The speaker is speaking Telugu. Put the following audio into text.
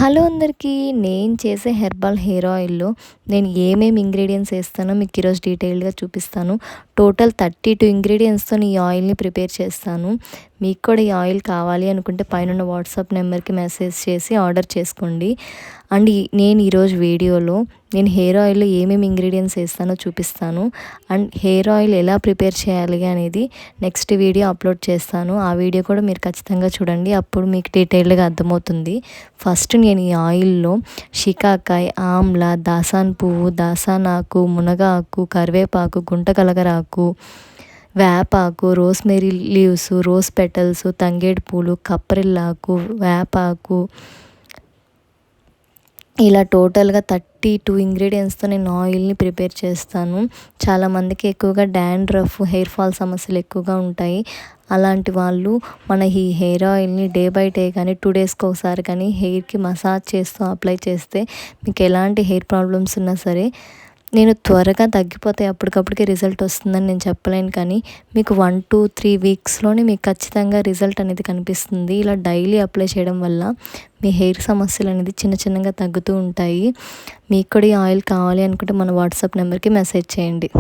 హలో అందరికీ. నేను చేసే హెర్బల్ హెయిర్ ఆయిల్‌లో నేను ఏమేమి ఇంగ్రీడియెంట్స్ ఏస్తానో మీకు ఈరోజు డీటెయిల్డ్‌గా చూపిస్తాను. టోటల్ 32 ఇంగ్రీడియెంట్స్‌తోని ఈ ఆయిల్‌ని ప్రిపేర్ చేస్తాను. మీకు కూడా ఈ ఆయిల్ కావాలి అనుకుంటే పైనున్న వాట్సాప్ నెంబర్‌కి మెసేజ్ చేసి ఆర్డర్ చేసుకోండి. అండ్ నేను ఈరోజు వీడియోలో నేను హెయిర్ ఆయిల్‌లో ఏమేమి ఇంగ్రీడియెంట్స్ ఏస్తానో చూపిస్తాను. అండ్ హెయిర్ ఆయిల్ ఎలా ప్రిపేర్ చేయాలి అనేది నెక్స్ట్ వీడియో అప్లోడ్ చేస్తాను. ఆ వీడియో కూడా మీరు ఖచ్చితంగా చూడండి. అప్పుడు మీకు డీటెయిల్డ్‌గా అర్థమవుతుంది. ఫస్ట్ నేను ఈ ఆయిల్‌లో షికాకాయ్, ఆమ్లా, దాసాన్ పువ్వు, దాసానాకు, మునగాకు, కరివేపాకు, గుంటగలగరాకు, వేపాకు, రోస్‌మెరీ లీవ్స్, రోజ్ పెటల్స్, తంగేడు పూలు, కప్పరిల్లాకు, వేపాకు, ఇలా టోటల్‌గా 32 ఇంగ్రీడియెంట్స్‌తో నేను ఆయిల్‌ని ప్రిపేర్ చేస్తాను. చాలామందికి ఎక్కువగా డాండ్రఫ్, హెయిర్ ఫాల్ సమస్యలు ఎక్కువగా ఉంటాయి. అలాంటి వాళ్ళు మన ఈ హెయిర్ ఆయిల్‌ని డే బై డే కానీ 2 డేస్‌కి ఒకసారి కానీ హెయిర్‌కి మసాజ్ చేస్తూ అప్లై చేస్తే మీకు ఎలాంటి హెయిర్ ప్రాబ్లమ్స్ ఉన్నా సరే నేను త్వరగా తగ్గిపోతాయి, అప్పటికప్పటికే రిజల్ట్ వస్తుందని నేను చెప్పలేను. కానీ మీకు 1-3 వీక్స్‌లోనే మీకు ఖచ్చితంగా రిజల్ట్ అనేది కనిపిస్తుంది. ఇలా డైలీ అప్లై చేయడం వల్ల మీ హెయిర్ సమస్యలు అనేది చిన్న చిన్నగా తగ్గుతూ ఉంటాయి. మీకు కూడా ఈ ఆయిల్ కావాలి అనుకుంటే మన వాట్సాప్ నెంబర్కి మెసేజ్ చేయండి.